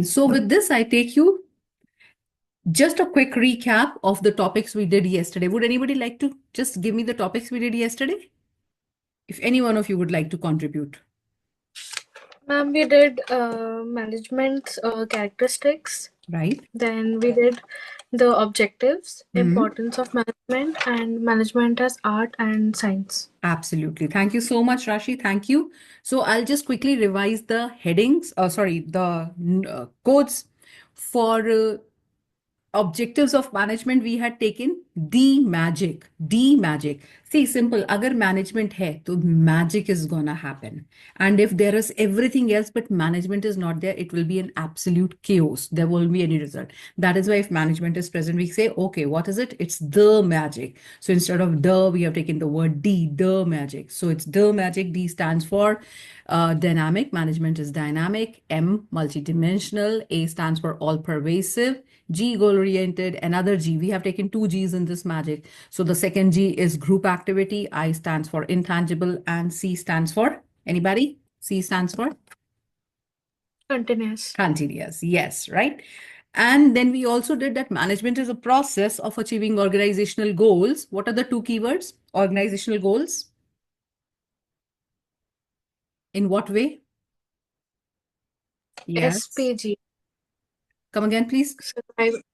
So with this, I take you just a quick recap of the topics we did yesterday. Would anybody like to just give me the topics we did yesterday? If any one of you would like to contribute. Ma'am, we did management characteristics. Right. Then we did the objectives, Mhm. importance of management, and management as art and science. Absolutely. Thank you so much, Rashi. Thank you. So I'll just quickly revise the headings, the codes for objectives of management. We had taken D magic. See, simple. Agar management hai, to magic is gonna happen. And if there is everything else but management is not there, it will be an absolute chaos. There won't be any result. That is why if management is present, we say, okay, what is it? It's the magic. So instead of the, we have taken the word D, the magic. So it's the magic. D stands for dynamic. Management is dynamic. M, multidimensional. A stands for all pervasive. G, goal oriented. Another G. We have taken two G's in this magic. So the second G is group activity. I stands for intangible. And C stands for anybody? C stands for Continuous. continuous. Yes, right. And then we also did that management is a process of achieving organizational goals. What are the two keywords? Organizational goals. In what way? Yes. SPG. Come again, please.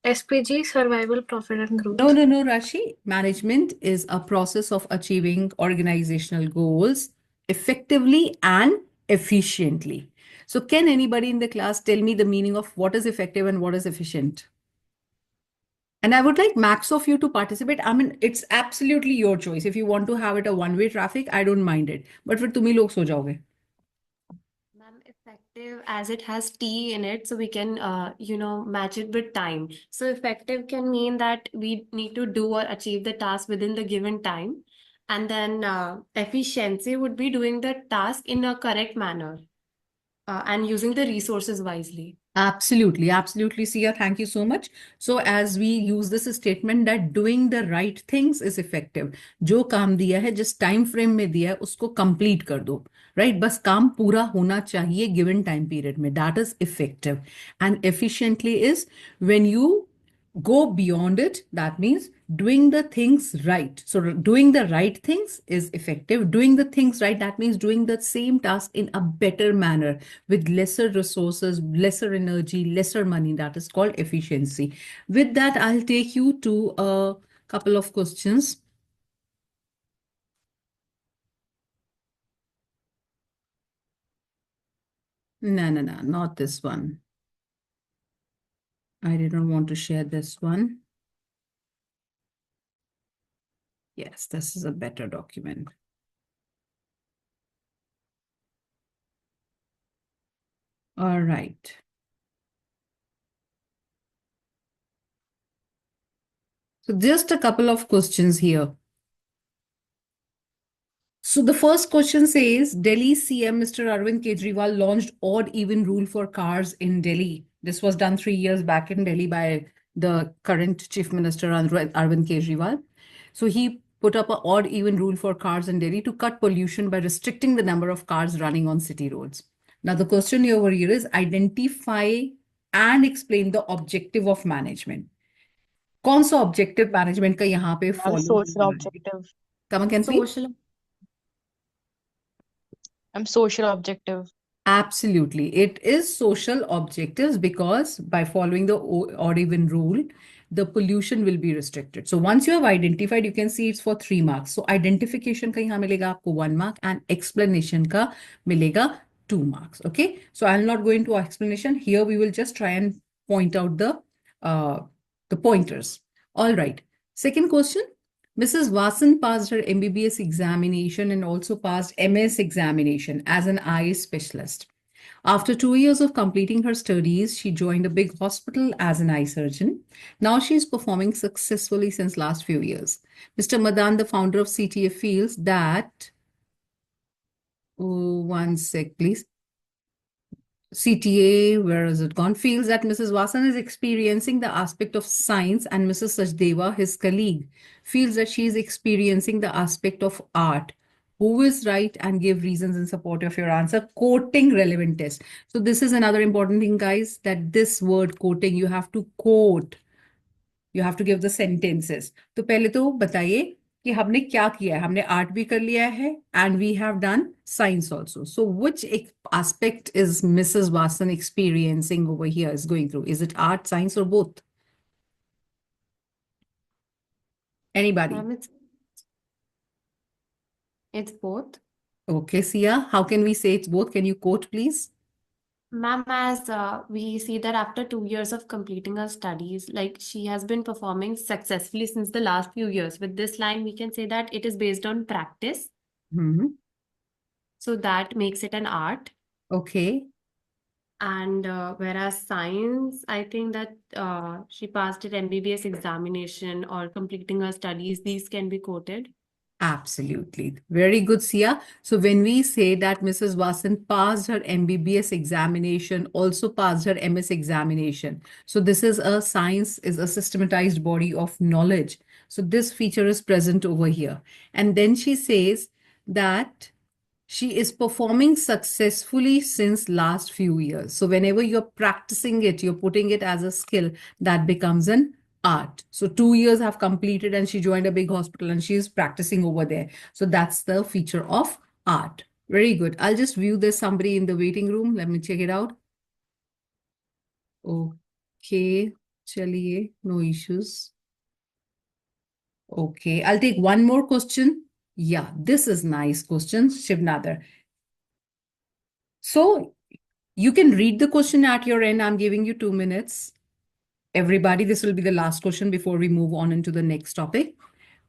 SPG, survival, profit, and growth. No, Rashi. Management is a process of achieving organizational goals effectively and efficiently. So can anybody in the class tell me the meaning of what is effective and what is efficient? And I would like max of you to participate. I mean, it's absolutely your choice. If you want to have it a one-way traffic, I don't mind it. But फिर तुम ही लोग सो जाओगे. Ma'am, effective as it has T in it, so we can, match it with time. So effective can mean that we need to do or achieve the task within the given time. And then efficiency would be doing the task in a correct manner and using the resources wisely. Absolutely, Sia. Thank you so much. So as we use this statement that doing the right things is effective. जो काम दिया है जिस time frame में दिया है उसको complete कर दो. Right? बस काम पूरा होना चाहिए given time period में. That is effective. And efficiently is when you go beyond it. That means doing the things right. So doing the right things is effective. Doing the things right, that means doing the same task in a better manner with lesser resources, lesser energy, lesser money. That is called efficiency. With that, I'll take you to a couple of questions. No, not this one. I didn't want to share this one. Yes, this is a better document. All right. So just a couple of questions here. So the first question says, Delhi CM Mr. Arvind Kejriwal launched odd even rule for cars in Delhi. This was done 3 years back in Delhi by the current Chief Minister Arvind Kejriwal. So he put up an odd even rule for cars in Delhi to cut pollution by restricting the number of cars running on city roads. Now the question over here is identify and explain the objective of management. कौन सा objective management का यहाँ पे follow social objective. Come again, please. Social objective. Absolutely. It is social objectives because by following the odd even rule, the pollution will be restricted. So once you have identified, you can see it's for 3 marks. So identification ka yahan milega aapko 1 mark and explanation ka milega 2 marks. Okay. So I'll not go into explanation. Here we will just try and point out the pointers. All right. Second question. Mrs. Vasan passed her MBBS examination and also passed MS examination as an eye specialist. After 2 years of completing her studies, she joined a big hospital as an eye surgeon. Now she is performing successfully since last few years. Mr. Madan, the founder of CTA, feels that, one sec, please. CTA, where is it gone? Feels that Mrs. Vasan is experiencing the aspect of science and Mrs. Sachdeva, his colleague, feels that she is experiencing the aspect of art. who is right and give reasons in support of your answer. Quoting relevant test. So this is another important thing, guys, that this word quoting, you have to quote. You have to give the sentences. तो पहले तो बताइए कि हमने क्या किया है. हमने आर्ट भी कर लिया है and we have done science also. So which aspect is Mrs. Vasan experiencing over here, is going through? Is it art, science, or both? Anybody? Ma'am, it's both. Okay, Sia, how can we say it's both? Can you quote, please? Ma'am, as we see that after 2 years of completing her studies, like she has been performing successfully since the last few years. With this line, we can say that it is based on practice. Hmm. So that makes it an art. Okay. And whereas science, I think that she passed her MBBS examination or completing her studies, these can be quoted. Absolutely. Very good, Sia. So when we say that Mrs. Vasan passed her MBBS examination, also passed her MS examination. So this is a science, is a systematized body of knowledge. So this feature is present over here. And then she says that she is performing successfully since last few years. So whenever you're practicing it, you're putting it as a skill, that becomes an art. So 2 years have completed and she joined a big hospital and she is practicing over there. So that's the feature of art. Very good. I'll just view there's somebody in the waiting room. Let me check it out. Okay. Chaliye, no issues. Okay. I'll take one more question. Yeah, this is nice question, Shivnadar. So you can read the question at your end. I'm giving you 2 minutes. Everybody, this will be the last question before we move on into the next topic.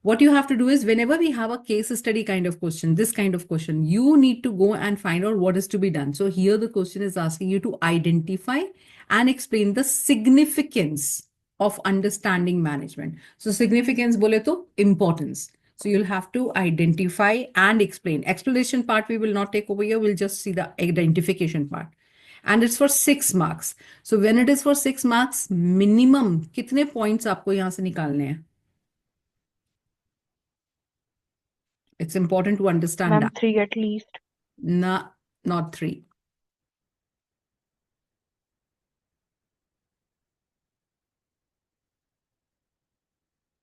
What you have to do is whenever we have a case study kind of question, this kind of question, you need to go and find out what is to be done. So here the question is asking you to identify and explain the significance of understanding management. So significance bole to importance. So you'll have to identify and explain. Explanation part we will not take over here. We'll just see the identification part. And it's for 6 marks. So when it is for 6 marks, minimum कितने points आपको यहाँ से निकालने हैं? It's important to understand Ma'am, that. 3 at least. Not 3.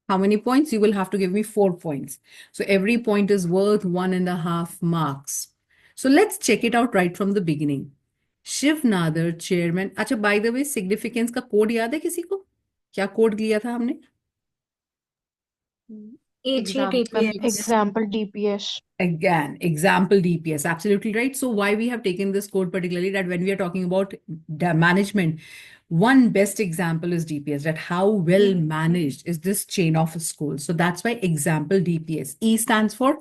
How many points? You will have to give me 4 points. So every point is worth 1.5 marks. So let's check it out right from the beginning. Shiv Nadar, chairman. अच्छा, by the way, significance का code याद है किसी को? क्या code लिया था हमने? HEDPS. Example DPS. Again, example DPS, absolutely right. So why we have taken this code particularly, that when we are talking about the management, one best example is DPS, that how well managed is this chain of schools. So that's why example DPS. E stands for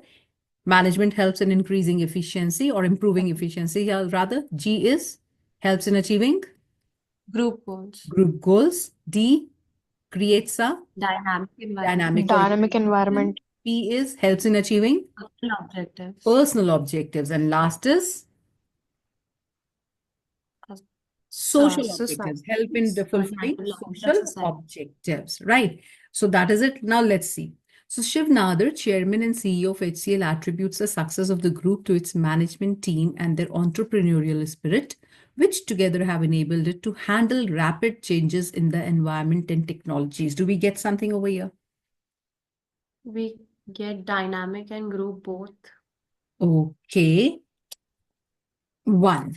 management helps in increasing efficiency or improving efficiency, or rather. G is helps in achieving Group goals. group goals. D creates a Dynamic environment. dynamic Dynamic organization. environment. P is helps in achieving Personal objectives. personal objectives. And last is social objectives, help in the fulfilling social objectives, right? So that is it. Now let's see. So Shiv Nadar, chairman and CEO of HCL, attributes the success of the group to its management team and their entrepreneurial spirit, which together have enabled it to handle rapid changes in the environment and technologies. Do we get something over here? We get dynamic and group both. Okay. 1.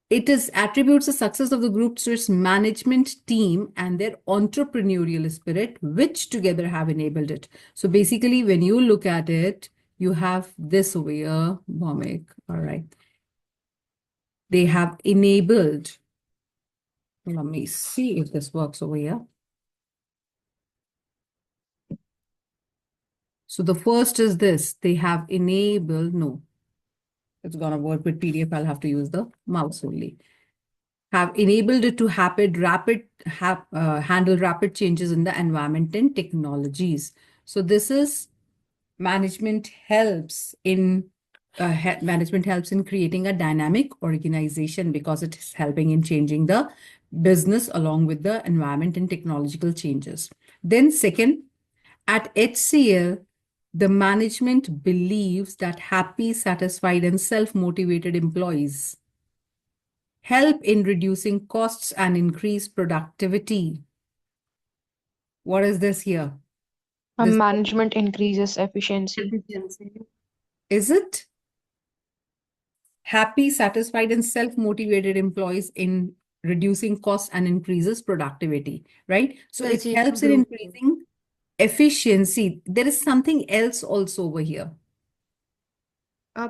It is attributes the success of the group to its management team and their entrepreneurial spirit, which together have enabled it. So basically, when you look at it, you have this over here, Bhomik. All right. They have enabled. Let me see if this works over here. So the first is this. They have enabled, no. It's going to work with PDF. I'll have to use the mouse only. Have enabled it to handle rapid changes in the environment and technologies. So this is management helps in creating a dynamic organization because it is helping in changing the business along with the environment and technological changes. Then second, at HCL, The management believes that happy, satisfied, and self-motivated employees help in reducing costs and increase productivity. What is this here? This Management increases efficiency. Efficiency. is it? Happy, satisfied, and self-motivated employees in reducing costs and increases productivity, right? So To it achieve helps in group goals. increasing efficiency. There is something else also over here.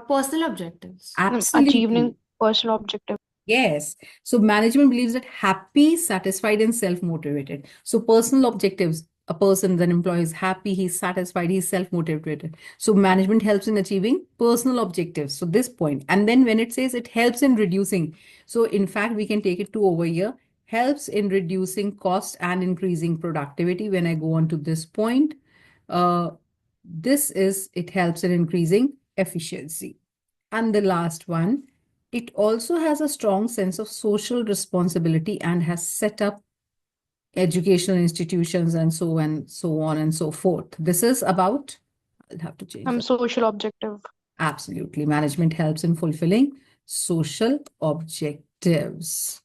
Personal objectives. Absolutely. Achieving personal objective. Yes. So management believes that happy, satisfied, and self-motivated. So personal objectives, a person, an employee is happy, he's satisfied, he's self-motivated. So management helps in achieving personal objectives. So this point. And then when it says it helps in reducing, so in fact, we can take it to over here, helps in reducing cost and increasing productivity. When I go on to this point, this is, it helps in increasing efficiency. And the last one, it also has a strong sense of social responsibility and has set up educational institutions and so on and so forth. This is about, I'll have to change that. Social objective. Absolutely. Management helps in fulfilling social objectives.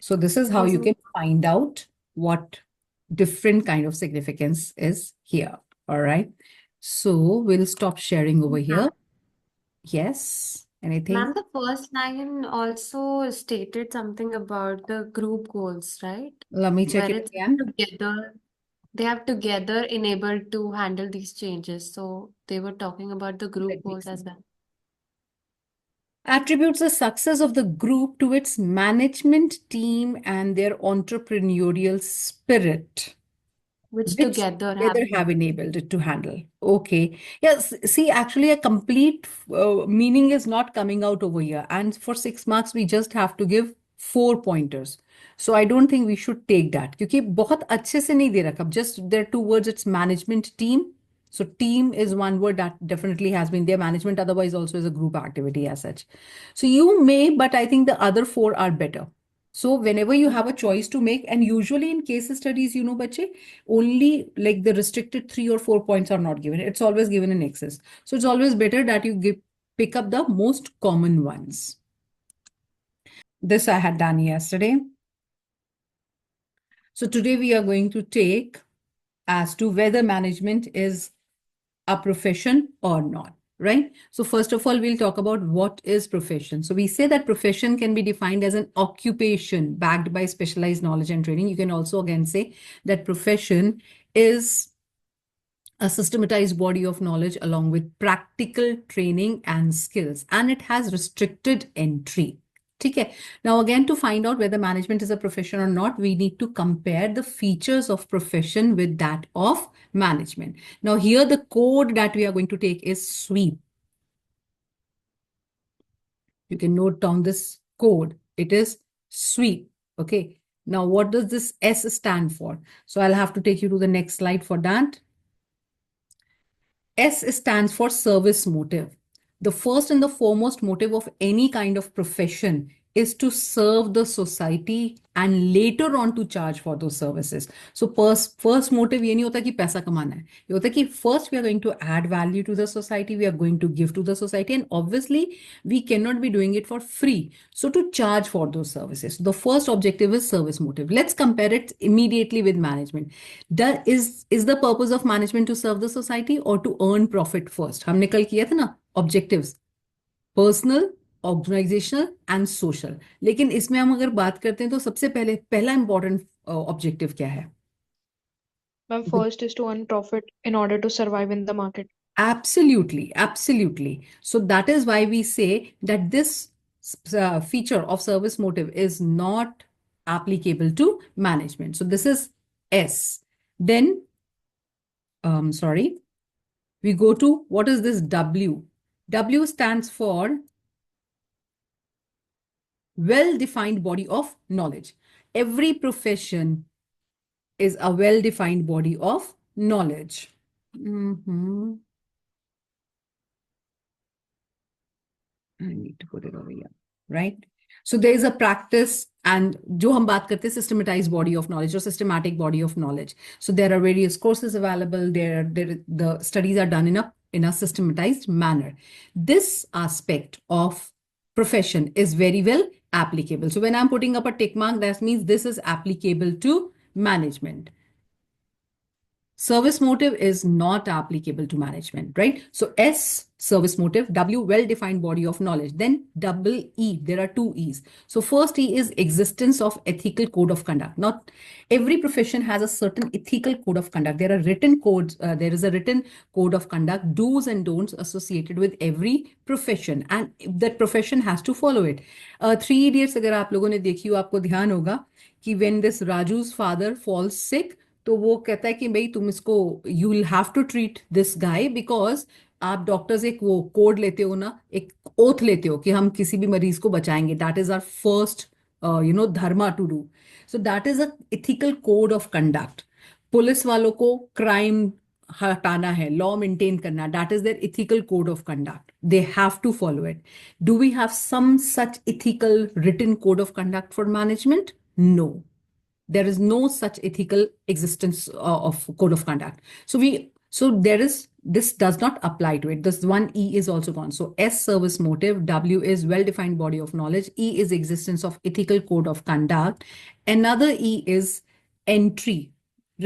So this is how you Awesome. can find out what different kind of significance is here. All right. So we'll stop sharing over here. Yes. Anything? Ma'am, the first line also stated something about the group goals, right? Let me check Where it it's again. together, they have together enabled to handle these changes. So they were talking about the group Let me goals see. as well. Attributes the success of the group to its management team and their entrepreneurial spirit, Which which together together have enabled it to handle. Okay. Yes. See, actually, a complete meaning is not coming out over here. And for 6 marks, we just have to give 4 pointers. So I don't think we should take that. क्योंकि बहुत अच्छे से नहीं दे रखा. Just there are 2 words. It's management team. So team is one word that definitely has been there. Management otherwise also is a group activity as such. So you may, but I think the other 4 are better. So whenever you have a choice to make, and usually in case studies, you know, bache, only like the restricted 3 or 4 points are not given. It's always given in excess. So it's always better that you pick up the most common ones. This I had done yesterday. So today we are going to take as to whether management is a profession or not, right? So first of all, we'll talk about what is profession. So we say that profession can be defined as an occupation backed by specialized knowledge and training. You can also again say that profession is a systematized body of knowledge along with practical training and skills, and it has restricted entry. Okay. Now, again, to find out whether management is a profession or not, we need to compare the features of profession with that of management. Now, here the code that we are going to take is SWEEP. You can note down this code. It is SWEEP. Okay. Now, what does this S stand for? So I'll have to take you to the next slide for that. S stands for service motive. The first and the foremost motive of any kind of profession is to serve the society and later on to charge for those services. So first motive ये नहीं होता कि पैसा कमाना है. ये होता है कि first we are going to add value to the society, we are going to give to the society, and obviously we cannot be doing it for free. So to charge for those services. The first objective is service motive. Let's compare it immediately with management. Is the purpose of management to serve the society or to earn profit first? हमने कल किया था ना objectives. Personal, organisational and social. लेकिन इसमें हम अगर बात करते हैं तो सबसे पहला इंपॉर्टेंट ऑब्जेक्टिव क्या है? First is to earn profit in order to survive in the market. Absolutely, absolutely. So that is why we say that this feature of service motive is not applicable to management. So this is S. Then, sorry, we go to what is this W? W stands for well-defined body of knowledge. Every profession is a well-defined body of knowledge. I need to put it over here, right? So there is a practice, and जो हम बात करते हैं systematized body of knowledge or systematic body of knowledge. So there are various courses available. The studies are done in a in a systematized manner. This aspect of profession is very well applicable. So when I'm putting up a tick mark, that means this is applicable to management. Service motive is not applicable to management, right? So S, service motive, W, well-defined body of knowledge. Then double E, there are two E's. So first E is existence of ethical code of conduct. Not every profession has a certain ethical code of conduct. There are written codes, there is a written code of conduct, do's and don'ts associated with every profession, and that profession has to follow it. Three Idiots अगर आप लोगों ने देखी हो, आपको ध्यान होगा कि when this Raju's father falls sick, तो वो कहता है कि भाई तुम इसको you will have to treat this guy because आप डॉक्टर्स एक वो कोड लेते हो ना, एक ओथ लेते हो कि हम किसी भी मरीज को बचाएंगे. That is our first dharma to do. So that is a ethical code of conduct. Police वालों को क्राइम हटाना है, लॉ मेंटेन करना, that is their ethical code of conduct. They have to follow it. Do we have some such ethical written code of conduct for management? No. There is no such ethical existence of code of conduct. So this does not apply to it. This one E is also gone. So S, service motive, W is well-defined body of knowledge, E is existence of ethical code of conduct. Another E is entry,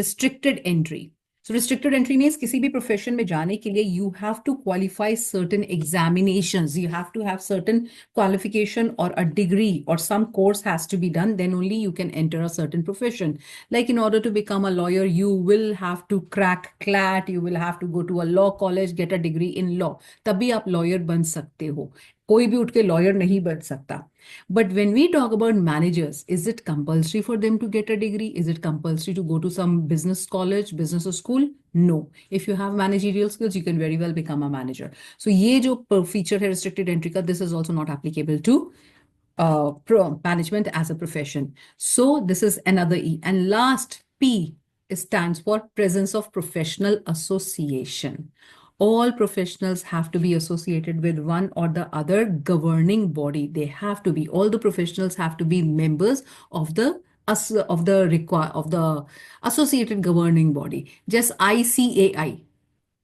restricted entry. So restricted entry means किसी भी profession में जाने के लिए you have to qualify certain examinations. You have to have certain qualification or a degree or some course has to be done. Then only you can enter a certain profession. Like in order to become a lawyer, you will have to crack CLAT. You will have to go to a law college, get a degree in law. तभी आप lawyer बन सकते हो. कोई भी उठ के lawyer नहीं बन सकता. But when we talk about managers, is it compulsory for them to get a degree? Is it compulsory to go to some business college, business school? No. If you have managerial skills, you can very well become a manager. So ये जो feature है restricted entry का, this is also not applicable to management as a profession. So this is another E. And last P stands for presence of professional association. All professionals have to be associated with one or the other governing body. They have to be. All the professionals have to be members of the associated governing body. Just ICAI,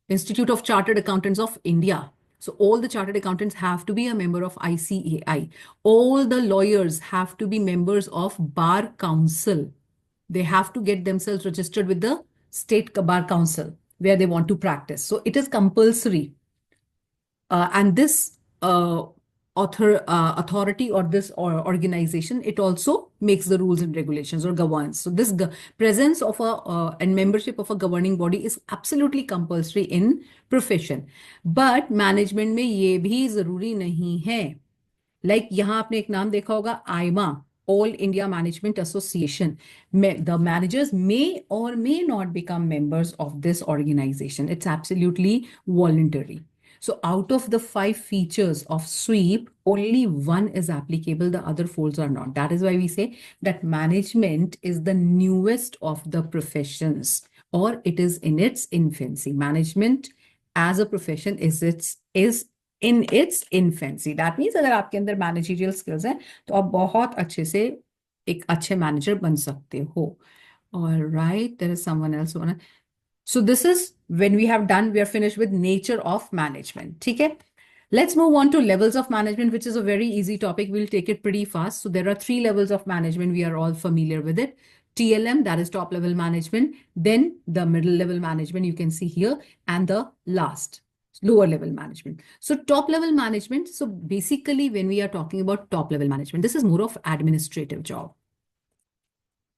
Institute of Chartered Accountants of India. So all the chartered accountants have to be a member of ICAI. All the lawyers have to be members of Bar Council. They have to get themselves registered with the State Bar Council where they want to practice. So it is compulsory. And this authority or this organization, it also makes the rules and regulations or governs. So this presence of and membership of a governing body is absolutely compulsory in profession. But management में ये भी जरूरी नहीं है. Like यहाँ आपने एक नाम देखा होगा, AIMA, All India Management Association. The managers may or may not become members of this organization. It's absolutely voluntary. So out of the 5 features of sweep, only one is applicable. The other 4 are not. That is why we say that management is the newest of the professions, or it is in its infancy. Management as a profession is in its infancy. That means अगर आपके अंदर managerial skills हैं तो आप बहुत अच्छे से एक अच्छे manager बन सकते हो. All right, there is someone else who wanna. So this is when we have done, we are finished with nature of management. ठीक है? Let's move on to levels of management, which is a very easy topic. We'll take it pretty fast. So there are 3 levels of management. We are all familiar with it. TLM, that is top level management. Then the middle level management, you can see here, and the last, lower level management. So top level management. So basically when we are talking about top level management, this is more of administrative job.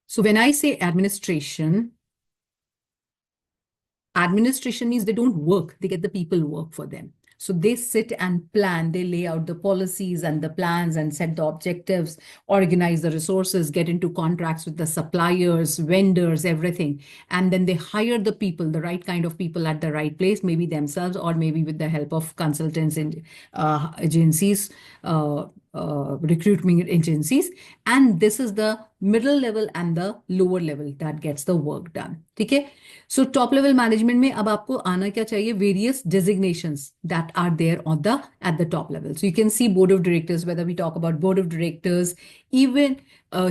So when I say administration means they don't work, they get the people work for them. So they sit and plan, they lay out the policies and the plans and set the objectives, organize the resources, get into contracts with the suppliers, vendors, everything. And then they hire the people, the right kind of people at the right place, maybe themselves or maybe with the help of consultants and agencies. recruitment agencies, and this is the middle level and the lower level that gets the work done. ठीक है? So top level management में अब आपको आना क्या चाहिए? Various designations that are there on the at the top level. So you can see board of directors, whether we talk about board of directors, even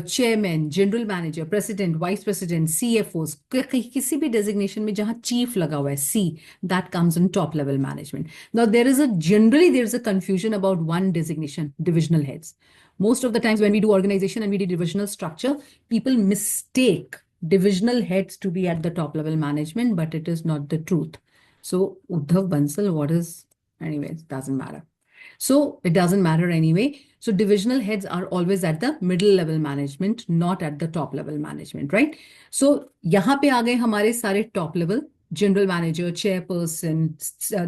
chairman, general manager, president, vice president, CFOs, किसी भी designation में जहाँ chief लगा हुआ है, C, that comes in top level management. Now there is a confusion about one designation, divisional heads. Most of the times when we do organization and we do divisional structure, people mistake divisional heads to be at the top level management, but it is not the truth. So Uddhav Bansal, anyways, doesn't matter. So it doesn't matter anyway. So divisional heads are always at the middle level management, not at the top level management, right? So यहाँ पे आ गए हमारे सारे top level, general manager, chairperson,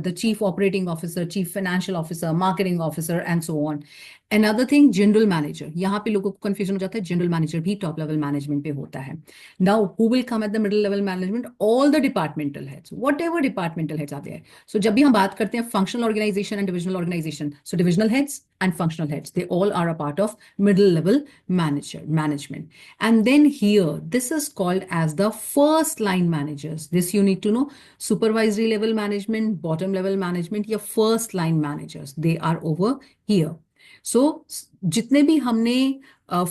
the chief operating officer, chief financial officer, marketing officer, and so on. Another thing, general manager. यहाँ पे लोगों को confusion हो जाता है, general manager भी top level management पे होता है. Now, who will come at the middle level management? All the departmental heads, whatever departmental heads are there. So जब भी हम बात करते हैं functional organization and divisional organization, so divisional heads and functional heads, they all are a part of middle level management. And then here, this is called as the first line managers. This you need to know. Supervisory level management, bottom level management, your first line managers, they are over here. So जितने भी हमने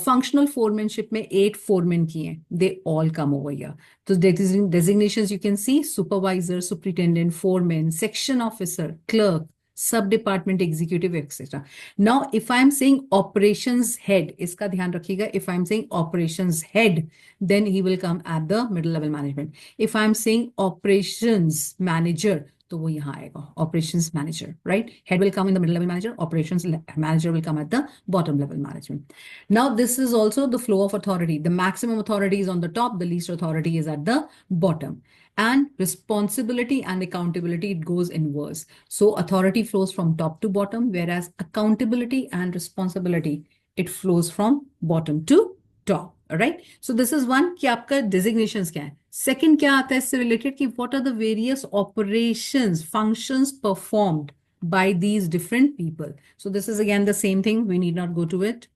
functional foremanship में 8 foremen किए हैं, they all come over here. So designations you can see: supervisor, superintendent, foreman, section officer, clerk, sub-department executive, etc. Now, if I'm saying operations head, इसका ध्यान रखिएगा, if I'm saying operations head, then he will come at the middle level management. If I'm saying operations manager, तो वो यहाँ आएगा, operations manager, right? Head will come in the middle level manager, operations manager will come at the bottom level management. Now, this is also the flow of authority. The maximum authority is on the top, the least authority is at the bottom. And responsibility and accountability, it goes inverse. So authority flows from top to bottom, whereas accountability and responsibility, it flows from bottom to top. All right. So this is one कि आपका designations क्या है. Second क्या आता है इससे related कि what are the various operations, functions performed by these different people. So this is again the same thing. We need not go to it.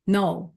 Now,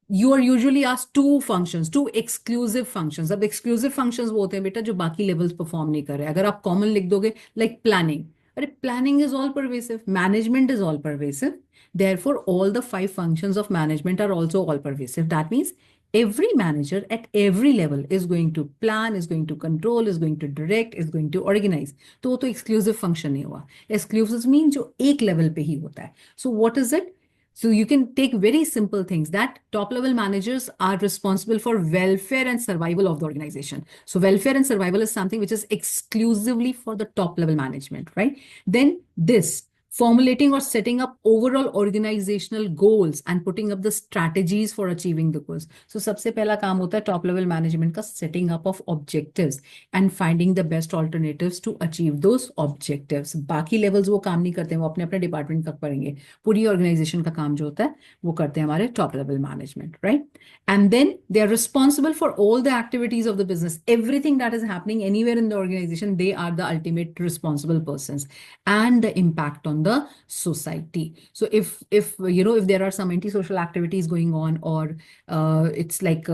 you are usually asked two functions, two exclusive functions. अब exclusive functions वो होते हैं बेटा जो बाकी levels perform नहीं कर रहे. अगर आप common लिख दोगे like planning. अरे planning is all pervasive. Management is all pervasive. Therefore, all the 5 functions of management are also all pervasive. That means every manager at every level is going to plan, is going to control, is going to direct, is going to organize. तो वो तो exclusive function नहीं हुआ. Exclusive means जो एक level पे ही होता है. So what is it? So you can take very simple things that top level managers are responsible for welfare and survival of the organization. So welfare and survival is something which is exclusively for the top level management, right? Then this formulating or setting up overall organizational goals and putting up the strategies for achieving the goals. So सबसे पहला काम होता है top level management का setting up of objectives and finding the best alternatives to achieve those objectives. बाकी levels वो काम नहीं करते हैं, वो अपने अपने department का करेंगे. पूरी organization का काम जो होता है वो करते हैं हमारे top level management, right? And then they are responsible for all the activities of the business. Everything that is happening anywhere in the organization, they are the ultimate responsible persons and the impact on the society. So if there are some antisocial activities going on or it's like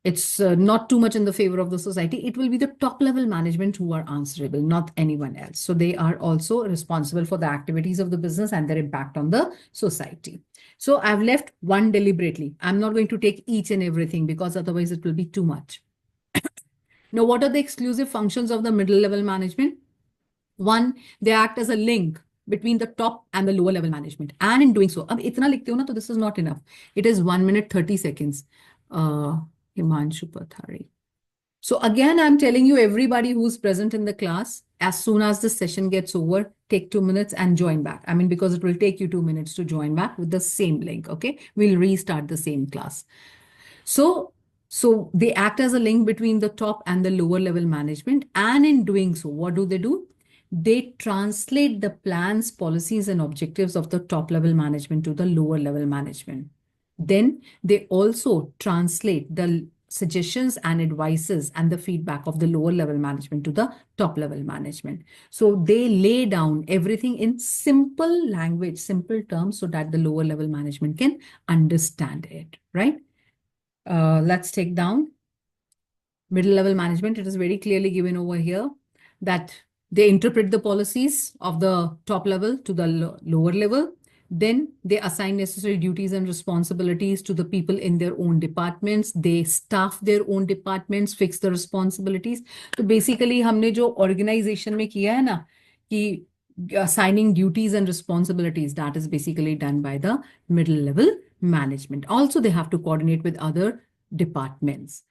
it's not too much in the favor of the society, it will be the top level management who are answerable, not anyone else. So they are also responsible for the activities of the business and their impact on the society. So I've left one deliberately. I'm not going to take each and everything because otherwise it will be too much. Now, what are the exclusive functions of the middle level management? One, they act as a link between the top and the lower level management. And in doing so, अब इतना लिखते हो ना तो this is not enough. It is 1 minute 30 seconds. Himanshu Pathari. So again, I'm telling you, everybody who's present in the class, as soon as the session gets over, take 2 minutes and join back. I mean, because it will take you 2 minutes to join back with the same link. Okay, we'll restart the same class. So they act as a link between the top and the lower level management. And in doing so, what do? They translate the plans, policies, and objectives of the top level management to the lower level management. Then they also translate the suggestions and advices and the feedback of the lower level management to the top level management. So they lay down everything in simple language, simple terms, so that the lower level management can understand it, right? Let's take down middle level management. It is very clearly given over here that they interpret the policies of the top level to the lower level. Then they assign necessary duties and responsibilities to the people in their own departments. They staff their own departments, fix the responsibilities. So basically हमने जो organization में किया है ना कि assigning duties and responsibilities, that is basically done by the middle level management. Also, they have to coordinate with other departments.